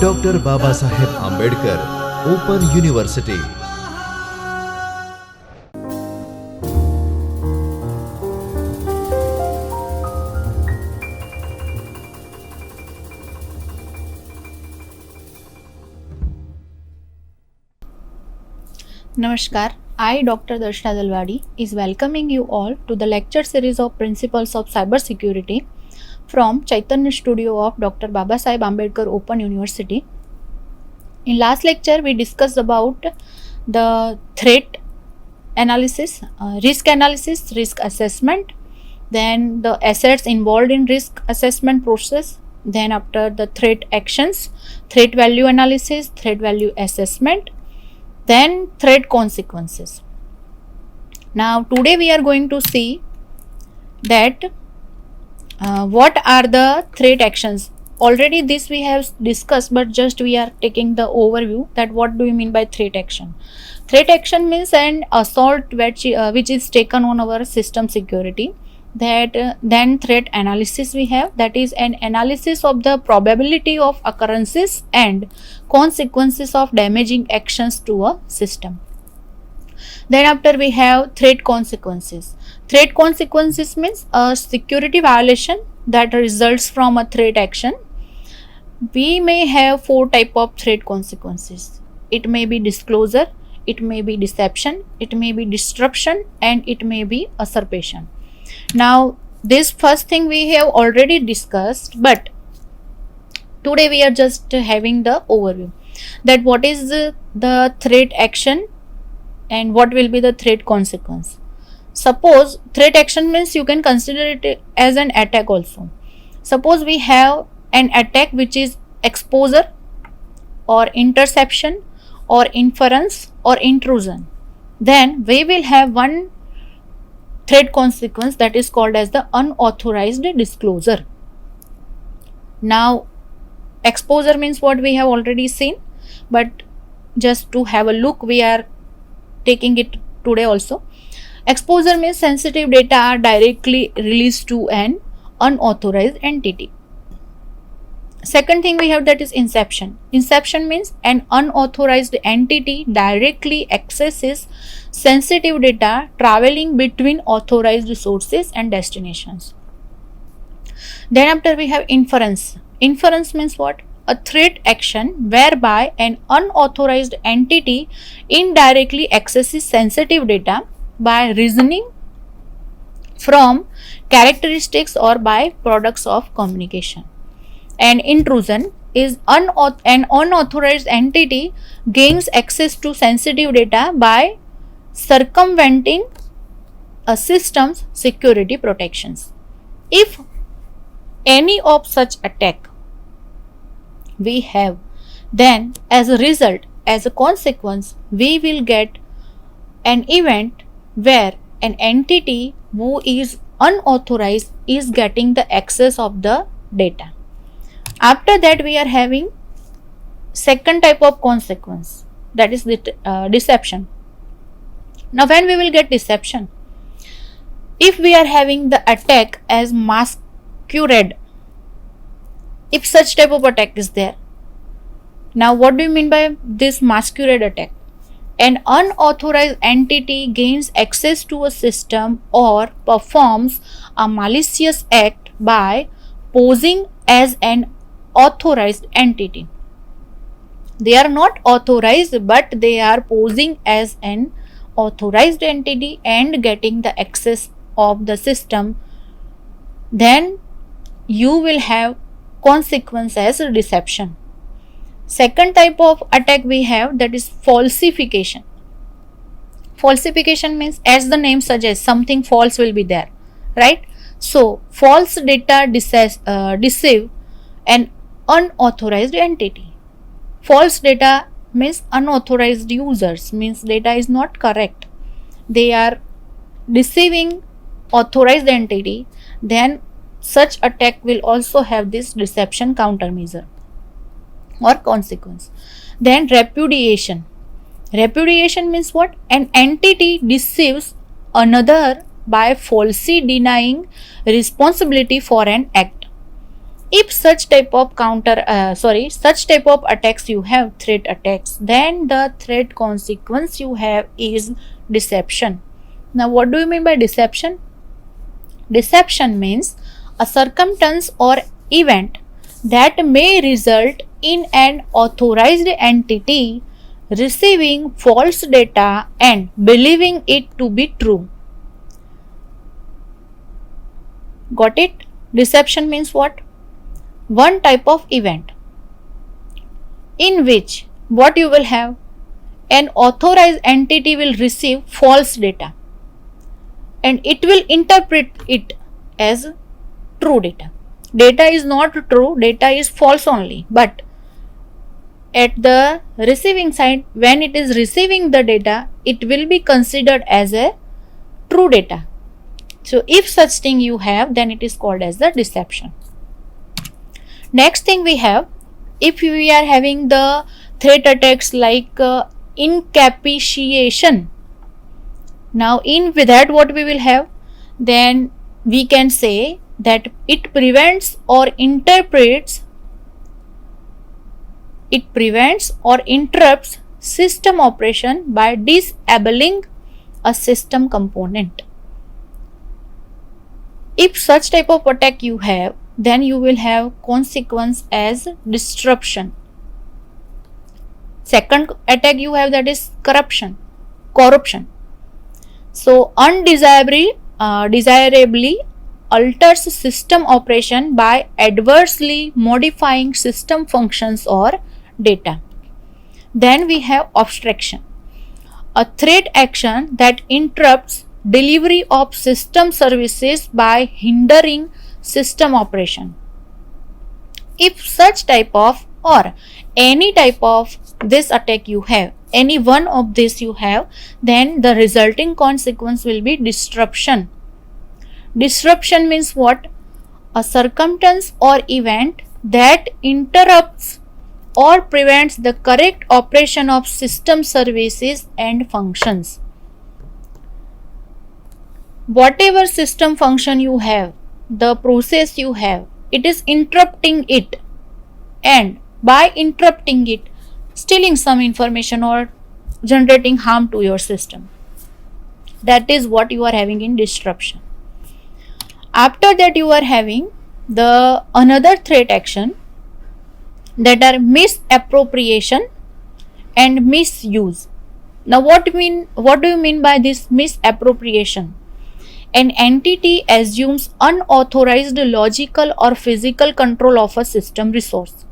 Doctor Babasaheb Ambedkar open university. Namaskar, I, Dr. Darshna Dalwadi, is welcoming you all to the lecture series of Principles of Cybersecurity from Chaitanya Studio of Dr. Babasaheb Ambedkar Open University. In last lecture, we discussed about the threat analysis, risk assessment, then the assets involved in risk assessment process, then after the threat actions, threat value analysis, threat value assessment, then threat consequences. Now today we are going to see that what are the threat actions. Already this we have discussed, but just we are taking the overview that what do we mean by threat action. Threat action means an assault which is taken on our system security. That then threat analysis we have, that is an analysis of the probability of occurrences and consequences of damaging actions to a system. Then after we have threat consequences. Threat consequences means a security violation that results from a threat action. We may have 4 type of threat consequences. It may be disclosure, it may be deception, it may be disruption, and it may be usurpation. Now this first thing we have already discussed, but today we are just having the overview that what is the threat action and what will be the threat consequence. Suppose threat action means you can consider it as an attack also. Suppose we have an attack which is exposure or interception or inference or intrusion, then we will have one threat consequence that is called as the unauthorized disclosure. Now exposure means what we have already seen, but just to have a look we are taking it today also. Exposure means sensitive data are directly released to an unauthorized entity. Second thing we have, that is inception. Inception means an unauthorized entity directly accesses sensitive data traveling between authorized sources and destinations. Then after we have inference. Inference means what? A threat action whereby an unauthorized entity indirectly accesses sensitive data by reasoning from characteristics or by products of communication. And intrusion is an unauthorized entity gains access to sensitive data by circumventing a system's security protections. If any of such attack we have, then as a result, as a consequence, we will get an event where an entity who is unauthorized is getting the access of the data. After that we are having second type of consequence, that is the deception. Now when we will get deception? If we are having the attack as masquerade, if such type of attack is there. Now what do you mean by this masquerade attack? An unauthorized entity gains access to a system or performs a malicious act by posing as an authorized entity. They are not authorized, but they are posing as an authorized entity and getting the access of the system. Then you will have consequence as a deception. Second type of attack we have, that is falsification. Falsification means, as the name suggests, something false will be there, right? So false data deceive an unauthorized entity. False data means unauthorized users, means data is not correct. They are deceiving authorized entity, then such attack will also have this deception countermeasure or consequence. Then repudiation. Repudiation means what? An entity deceives another by falsely denying responsibility for an act. If such type of such type of attacks you have, threat attacks, then the threat consequence you have is deception. Now what do you mean by deception? Deception means a circumstance or event that may result in an authorized entity receiving false data and believing it to be true. Got it? Deception means what? One type of event in which what you will have, an authorized entity will receive false data and it will interpret it as true data. Data is not true, data is false only, but at the receiving side, when it is receiving the data, it will be considered as a true data. So if such thing you have, then it is called as the deception. Next thing we have, if we are having the threat attacks like incapacitation. Now in with that what we will have, then we can say that it prevents or interrupts system operation by disabling a system component. If such type of attack you have, then you will have consequence as disruption. Second attack you have, that is corruption. So undesirably alters system operation by adversely modifying system functions or data. Then we have obstruction, a threat action that interrupts delivery of system services by hindering system operation. If such type of or any type of this attack you have, any one of this you have, then the resulting consequence will be disruption. Disruption means what? A circumstance or event that interrupts or prevents the correct operation of system services and functions. Whatever system function you have, the process you have, it is interrupting it, and by interrupting it, stealing some information or generating harm to your system. That is what you are having in disruption. After that you are having the another threat action, that are misappropriation and misuse. Now what do you mean by this misappropriation? An entity assumes unauthorized logical or physical control of a system resource,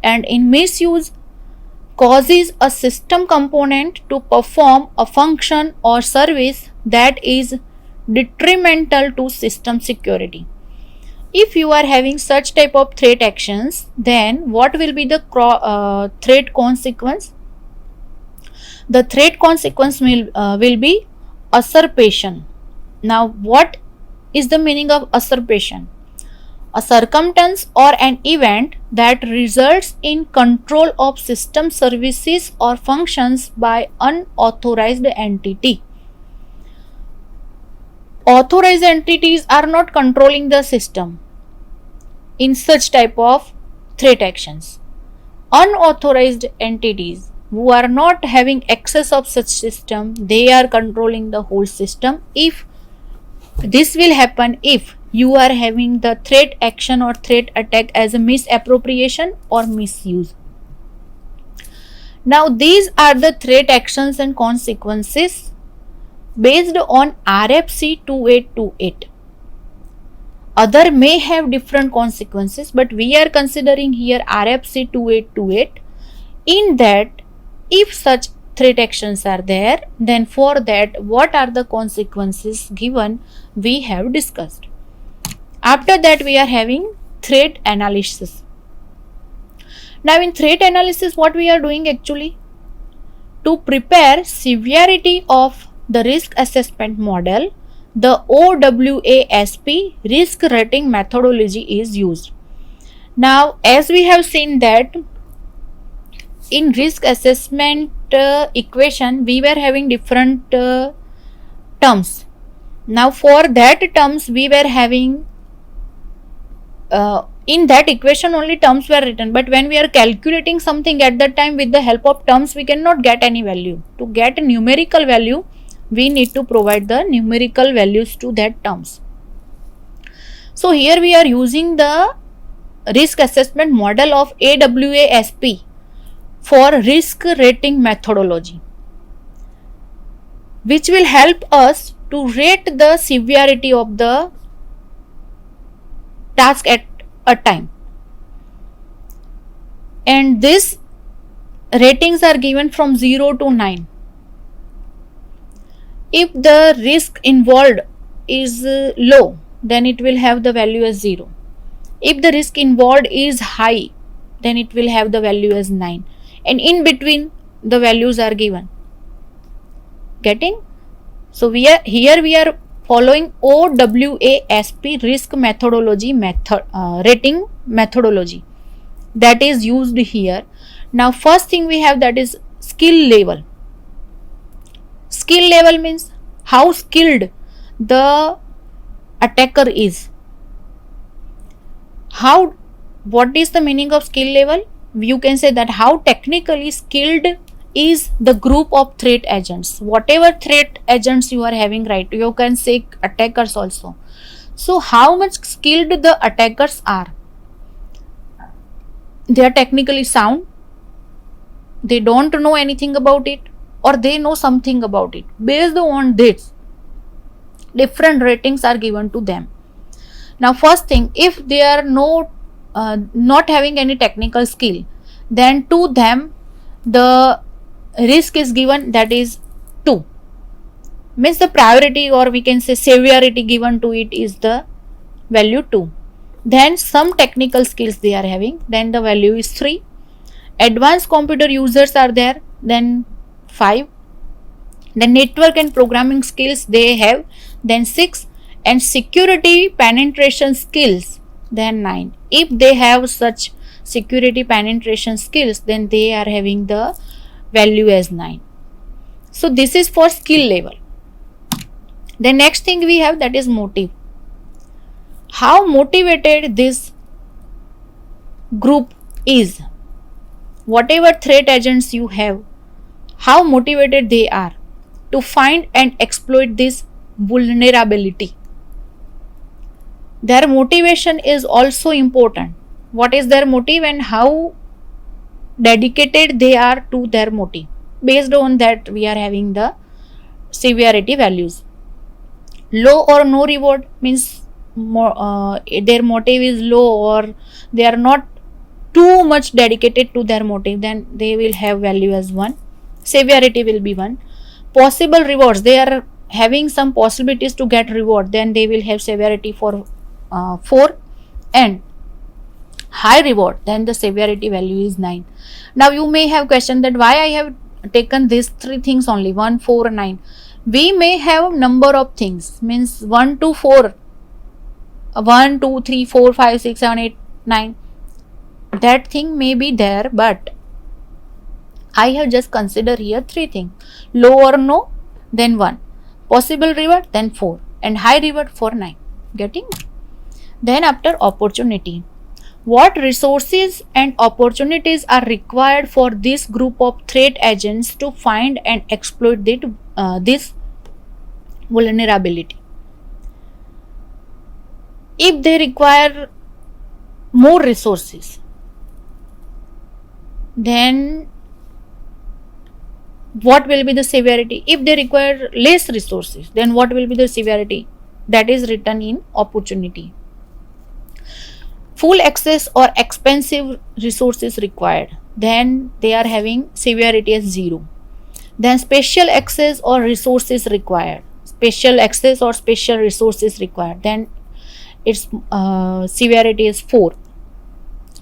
and in misuse causes a system component to perform a function or service that is detrimental to system security. If you are having such type of threat actions, then what will be the threat consequence? The threat consequence will be usurpation. Now what is the meaning of usurpation? A circumstance or an event that results in control of system services or functions by unauthorized entity. Authorized entities are not controlling the system in such type of threat actions. Unauthorized entities who are not having access of such system, they are controlling the whole system. If this will happen if you are having the threat action or threat attack as a misappropriation or misuse. Now these are the threat actions and consequences based on RFC 2828. Other may have different consequences, but we are considering here RFC 2828. In that, if such threat actions are there, then for that what are the consequences given, we have discussed. After that we are having threat analysis. Now in threat analysis what we are doing actually? To prepare severity of the risk assessment model, the OWASP risk rating methodology is used. Now as we have seen that in risk assessment equation we were having different terms. Now for that terms we were having in that equation only terms were written, but when we are calculating something at that time with the help of terms, we cannot get any value. To get a numerical value, we need to provide the numerical values to that terms. So here we are using the risk assessment model of AWASP for risk rating methodology, which will help us to rate the severity of the task at a time. And these ratings are given from 0 to 9. If the risk involved is low, then it will have the value as 0. If the risk involved is high, then it will have the value as 9. And in between, the values are given. Getting? So we are following OWASP risk methodology rating methodology that is used here. Now first thing we have, that is skill level. Skill level means how skilled the attacker is. What is the meaning of skill level? You can say that how technically skilled is the group of threat agents. Whatever threat agents you are having, right? You can say attackers also. So how much skilled the attackers are? They are technically sound, they don't know anything about it, or they know something about it. Based on this, different ratings are given to them. Now first thing, if they are not having any technical skill, then to them the risk is given, that is 2. Means the priority, or we can say severity given to it is the value 2. Then some technical skills they are having, then the value is 3. Advanced computer users are there, then 5. The network and programming skills they have, then 6. And security penetration skills, then 9. If they have such security penetration skills, then they are having the value as 9. So this is for skill level. The next thing we have, that is motive. How motivated this group is. Whatever threat agents you have, how motivated they are to find and exploit this vulnerability. Their motivation is also important. What is their motive and how dedicated they are to their motive. Based on that, we are having the severity values. Low or no reward means their motive is low, or they are not too much dedicated to their motive, then they will have value as 1. Severity will be 1. Possible rewards, they are having some possibilities to get reward, then they will have severity for 4. And high reward, then the severity value is 9. Now you may have questioned that why I have taken these 3 things only, 1, 4, 9. We may have number of things, means 1 to 4, 1, 2, 3, 4, 5, 6, 7, 8, 9. That thing may be there, but I have just considered here 3 things. Low or no, then 1. Possible reward, then 4. And high reward for 9. Getting? Then after opportunity. What resources and opportunities are required for this group of threat agents to find and exploit this vulnerability? If they require more resources, then what will be the severity? If they require less resources, then what will be the severity? That is written in opportunity. Full access or expensive resources required, then they are having severity as 0. Then special access or resources required, special access or special resources required, then its severity is 4.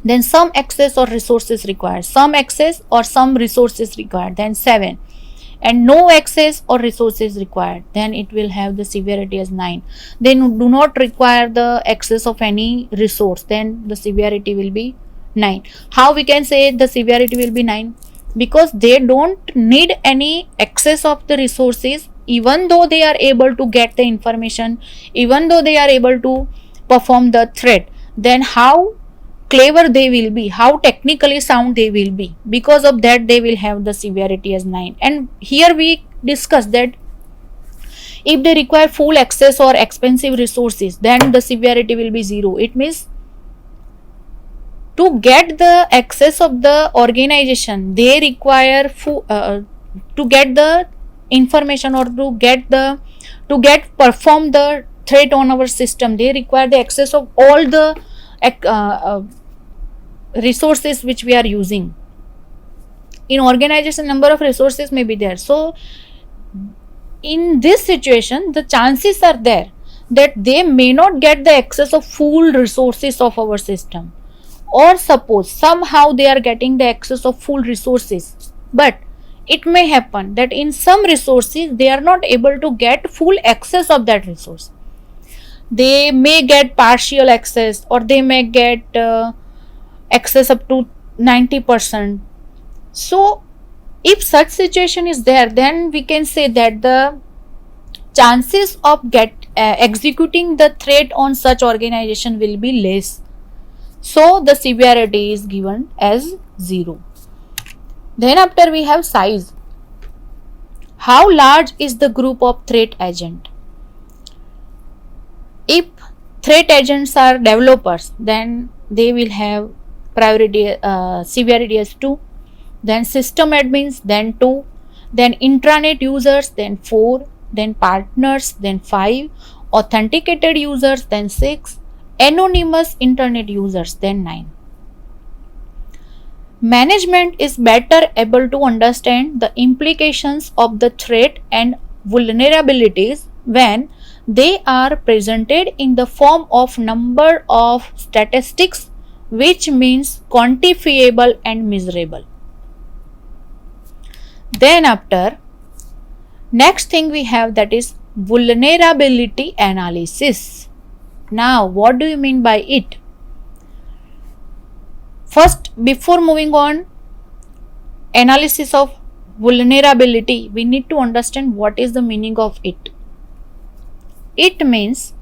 Then some access or resources required, some access or some resources required, then 7. And no access or resources required, then it will have the severity as 9. They do not require the access of any resource, then the severity will be 9. How we can say the severity will be 9? Because they don't need any access of the resources, even though they are able to get the information, even though they are able to perform the threat. Then how clever they will be, how technically sound they will be. Because of that, they will have the severity as 9. And here we discuss that if they require full access or expensive resources, then the severity will be 0. It means to get the access of the organization, they require to get the information, or to get perform the threat on our system, they require the access of all the resources which we are using. In organization, number of resources may be there. So in this situation, the chances are there that they may not get the access of full resources of our system, or suppose somehow they are getting the access of full resources, but it may happen that in some resources they are not able to get full access of that resource. They may get partial access, or they may get access up to 90%. So if such situation is there, then we can say that the chances of executing the threat on such organization will be less. So the severity is given as 0. Then after we have size. How large is the group of threat agent? If threat agents are developers, then they will have priority severity as 2. Then system admins, then 2. Then intranet users, then 4. Then partners, then 5. Authenticated users, then 6. Anonymous internet users, then 9. Management is better able to understand the implications of the threat and vulnerabilities when they are presented in the form of number of statistics, which means quantifiable and measurable. Then after, next thing we have, that is vulnerability analysis. Now what do you mean by it? First, before moving on analysis of vulnerability, we need to understand what is the meaning of it. It means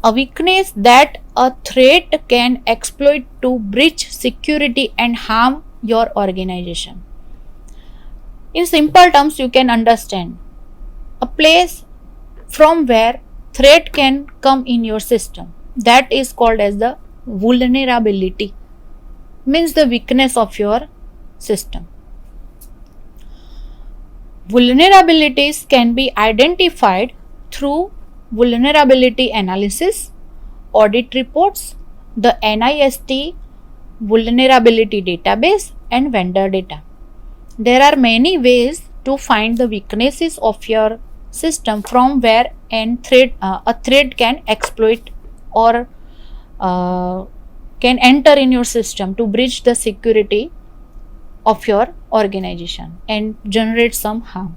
a weakness that a threat can exploit to breach security and harm your organization. In simple terms, you can understand a place from where threat can come in your system. That is called as the vulnerability. Means the weakness of your system. Vulnerabilities can be identified through vulnerability analysis, audit reports, the NIST vulnerability database, and vendor data. There are many ways to find the weaknesses of your system from where a threat can exploit or can enter in your system to breach the security of your organization and generate some harm.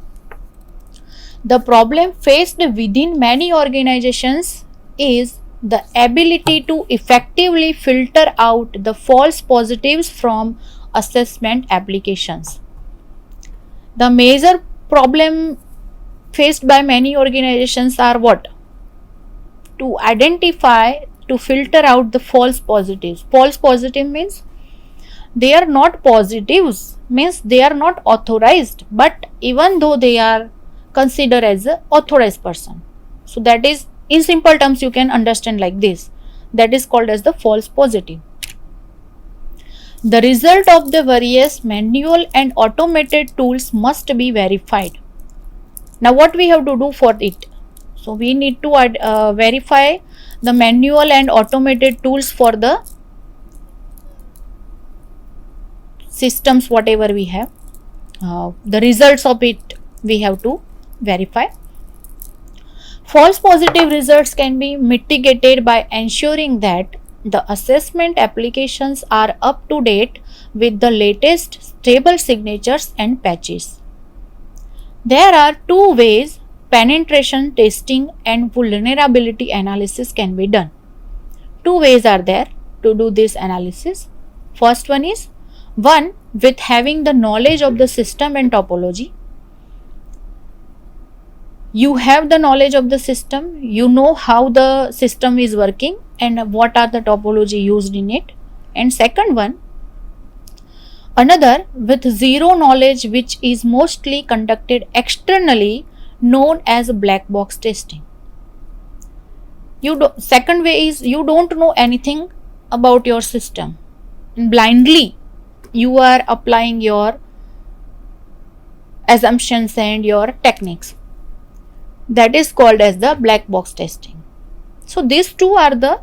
The problem faced within many organizations is the ability to effectively filter out the false positives from assessment applications. The major problem faced by many organizations are what? To identify, to filter out the false positives. False positive means they are not positives, means they are not authorized, but even though they are considered as an authorized person. So that is, in simple terms, you can understand like this. That is called as the false positive. The result of the various manual and automated tools must be verified. Now what we have to do for it? So we need to verify the manual and automated tools for the systems whatever we have. The results of it we have to verify. False positive results can be mitigated by ensuring that the assessment applications are up to date with the latest stable signatures and patches. There are two ways penetration testing and vulnerability analysis can be done. Two ways are there to do this analysis. First one is with having the knowledge of the system and topology. You have the knowledge of the system, you know how the system is working and what are the topology used in it. And second one, another with zero knowledge, which is mostly conducted externally, known as black box testing. Second way is you don't know anything about your system. Blindly you are applying your assumptions and your techniques. That is called as the black box testing. So these two are the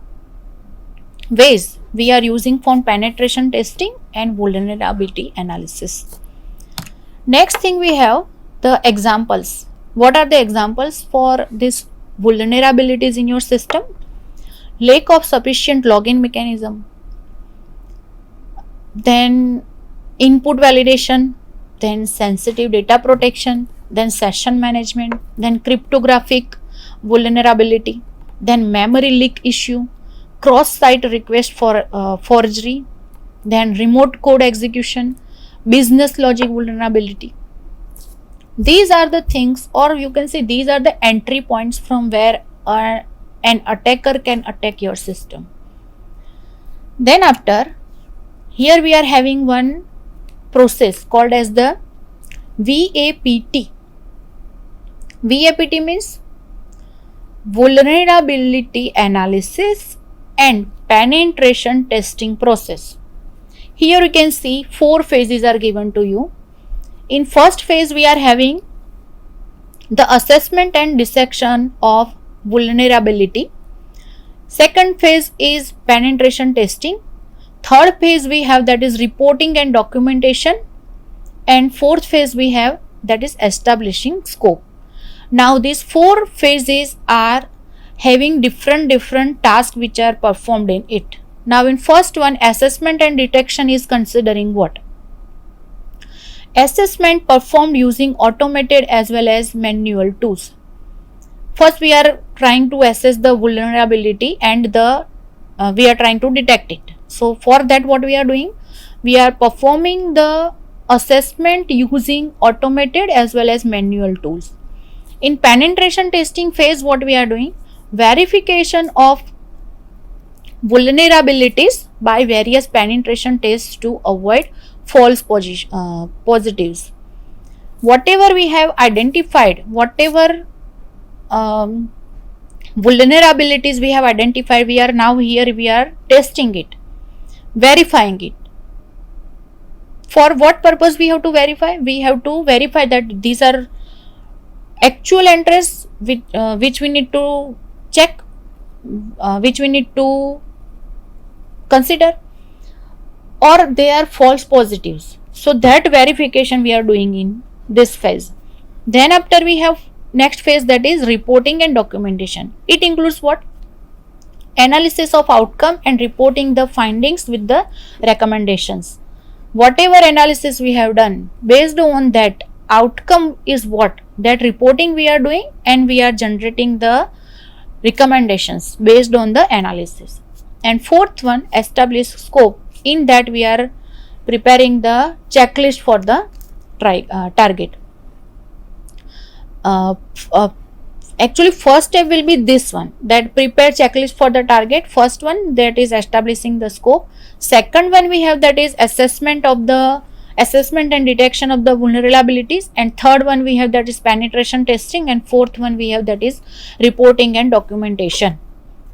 ways we are using for penetration testing and vulnerability analysis. Next thing we have the examples. What are the examples for this vulnerabilities in your system? Lack of sufficient login mechanism, then input validation, then sensitive data protection, then session management, then cryptographic vulnerability, then memory leak issue, cross-site request for forgery, then remote code execution, business logic vulnerability. These are the things, or you can say these are the entry points from where an attacker can attack your system. Then after, here we are having one process called as the VAPT. VAPT means vulnerability analysis and penetration testing process. Here you can see 4 phases are given to you. In first phase we are having the assessment and dissection of vulnerability. Second phase is penetration testing. Third phase we have that is reporting and documentation, and fourth phase we have that is establishing scope. Now these 4 phases are having different tasks which are performed in it. Now in first one, assessment and detection is considering what? Assessment performed using automated as well as manual tools. First we are trying to assess the vulnerability and we are trying to detect it. So for that what we are doing? We are performing the assessment using automated as well as manual tools. In penetration testing phase what we are doing? Verification of vulnerabilities by various penetration tests to avoid false positives. Whatever we have identified, whatever vulnerabilities we have identified, we are now here, we are testing it, verifying it. For what purpose we have to verify? We have to verify that these are actual entries which we need to check, which we need to consider, or they are false positives. So that verification we are doing in this phase. Then after we have next phase, that is reporting and documentation. It includes what? Analysis of outcome and reporting the findings with the recommendations. Whatever analysis we have done, based on that outcome is what? That reporting we are doing, and we are generating the recommendations based on the analysis. And fourth one, establish scope. In that we are preparing the checklist for the target. Actually first step will be this one, that prepare checklist for the target. First one, that is establishing the scope. Second one we have that is assessment and detection of the vulnerabilities, and third one we have that is penetration testing, and fourth one we have that is reporting and documentation.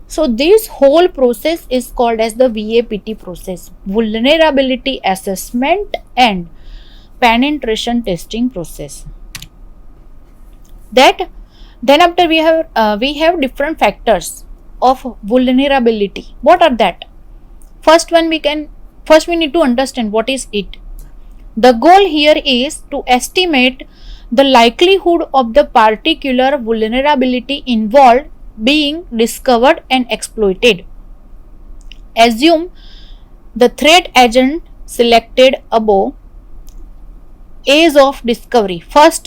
So this whole process is called as the VAPT process, vulnerability assessment and penetration testing process. That then after we have different factors of vulnerability. What are that? First we need to understand what is it. The goal here is to estimate the likelihood of the particular vulnerability involved being discovered and exploited. Assume the threat agent selected above age of discovery. First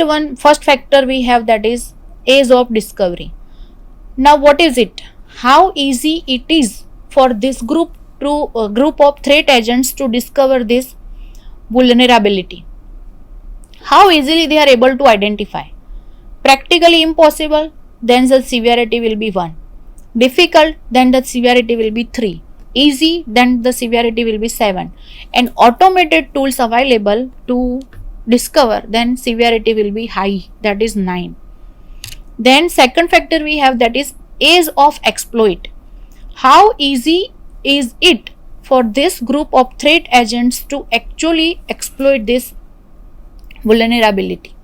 factor we have that is age of discovery. Now what is it? How easy it is for this group of threat agents to discover this vulnerability? How easily they are able to identify? Practically impossible, then the severity will be 1. Difficult, then the severity will be 3. easy, then the severity will be 7, and automated tools available to discover, then severity will be high, that is 9. Then second factor we have, that is ease of exploit. How easy is it for this group of threat agents to actually exploit this vulnerability?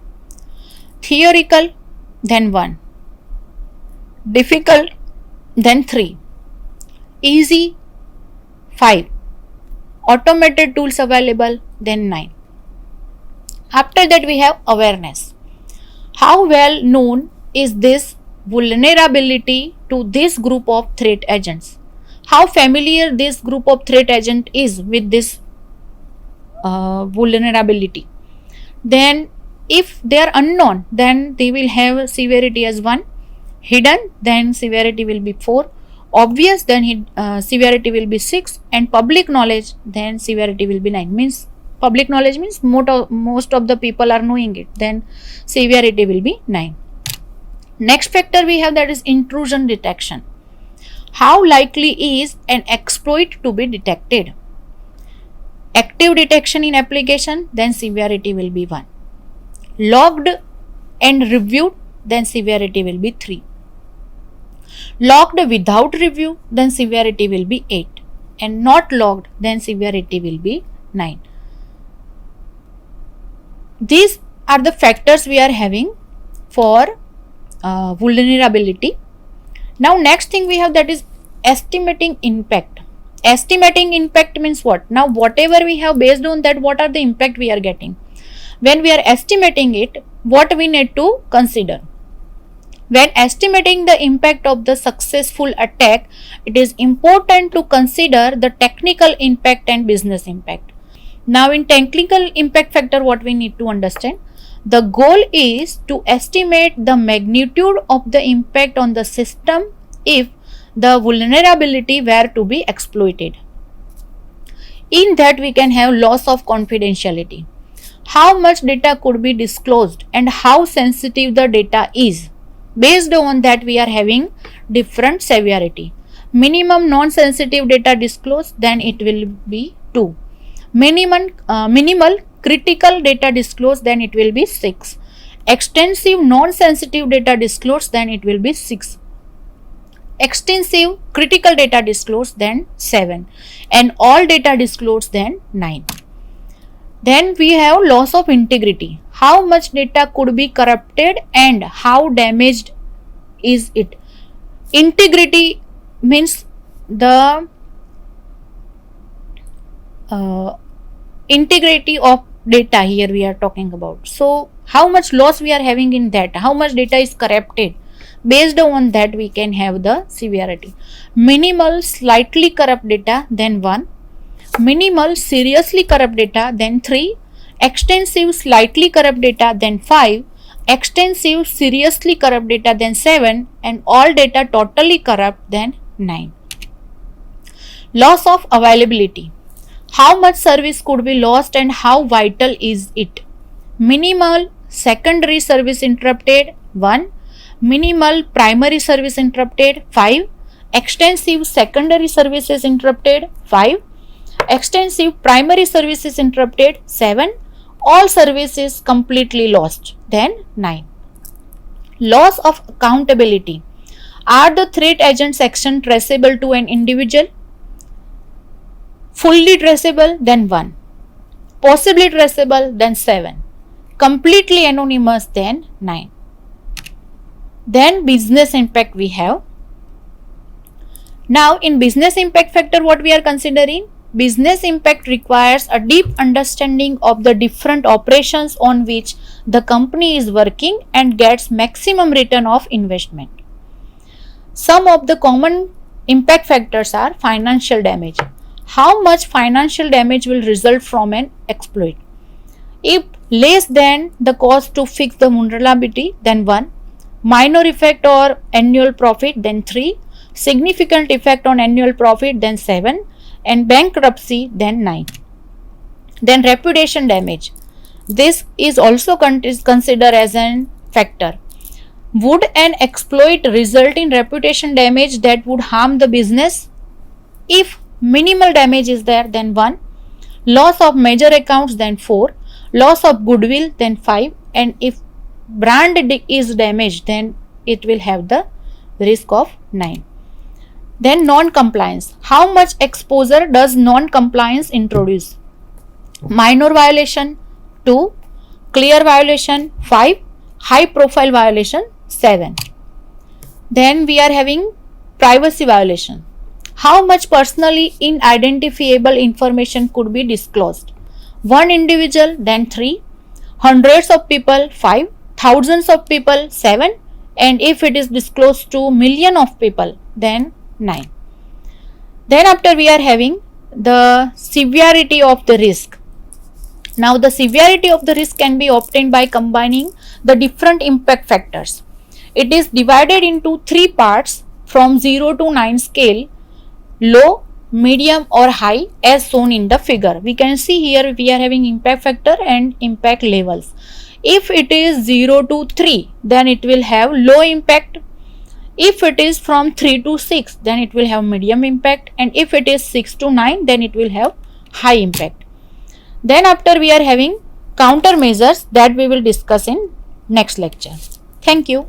Theoretical, then 1. Difficult, then 3. Easy, 5. Automated tools available, then 9. After that we have awareness. How well known is this vulnerability to this group of threat agents? How familiar this group of threat agent is with this vulnerability? Then if they are unknown, then they will have severity as 1. Hidden, then severity will be 4. Obvious, then severity will be 6. And public knowledge, then severity will be 9. Means public knowledge means most of the people are knowing it, then severity will be 9. Next factor we have, that is intrusion detection. How likely is an exploit to be detected? Active detection in application, then severity will be 1. Logged and reviewed, then severity will be 3. Logged without review, then severity will be 8. And not logged, then severity will be 9. These are the factors we are having for vulnerability. Now next thing we have, that is estimating impact. Estimating impact means what? Now whatever we have, based on that, what are the impact we are getting? When we are estimating it, what we need to consider? When estimating the impact of the successful attack, it is important to consider the technical impact and business impact. Now in technical impact factor, what we need to understand? The goal is to estimate the magnitude of the impact on the system if the vulnerability were to be exploited. In that we can have loss of confidentiality. How much data could be disclosed and how sensitive the data is. Based on that we are having different severity. Minimum non-sensitive data disclosed, then it will be 2. Minimal critical data disclosed, then it will be 6. Extensive non-sensitive data disclosed, then it will be 6. Extensive critical data disclosed, then 7. And all data disclosed, then 9. Then we have loss of integrity. How much data could be corrupted and how damaged is it? Integrity means the integrity of data here we are talking about. So how much loss we are having in that, how much data is corrupted, based on that we can have the severity. Minimal slightly corrupt data, then 1. Minimal seriously corrupt data, then 3. Extensive slightly corrupt data, then 5. Extensive seriously corrupt data, then 7. And all data totally corrupt, then 9. Loss of availability. How much service could be lost and how vital is it? Minimal secondary service interrupted, 1. Minimal primary service interrupted, 5. Extensive secondary services interrupted, 5. Extensive primary services interrupted, 7. All services completely lost, then 9. Loss of accountability. Are the threat agent's action traceable to an individual? Fully traceable, then 1. Possibly traceable, then 7. Completely anonymous, then 9. Then business impact we have. Now in business impact factor, what we are considering? Business impact requires a deep understanding of the different operations on which the company is working and gets maximum return of investment. Some of the common impact factors are financial damage. How much financial damage will result from an exploit? If less than the cost to fix the vulnerability, then 1. Minor effect or annual profit, then 3. Significant effect on annual profit, then 7. And bankruptcy, then 9. Then reputation damage. This is also considered as an factor. Would an exploit result in reputation damage that would harm the business? If minimal damage is there, then 1, loss of major accounts, then 4, loss of goodwill, then 5, and if brand is damaged, then it will have the risk of 9. Then non-compliance. How much exposure does non-compliance introduce? Minor violation 2, clear violation 5, high profile violation 7. Then we are having privacy violation. How much personally unidentifiable information could be disclosed? 1 individual, then 3, hundreds of people 5, thousands of people 7, and if it is disclosed to million of people, then 9. Then after we are having the severity of the risk. Now the severity of the risk can be obtained by combining the different impact factors. It is divided into 3 parts from 0 to 9 scale: low, medium or high, as shown in the figure. We can see here we are having impact factor and impact levels. If it is 0 to 3, then it will have low impact. If it is from 3 to 6, then it will have medium impact, and if it is 6 to 9, then it will have high impact. Then after we are having countermeasures that we will discuss in next lecture. Thank you.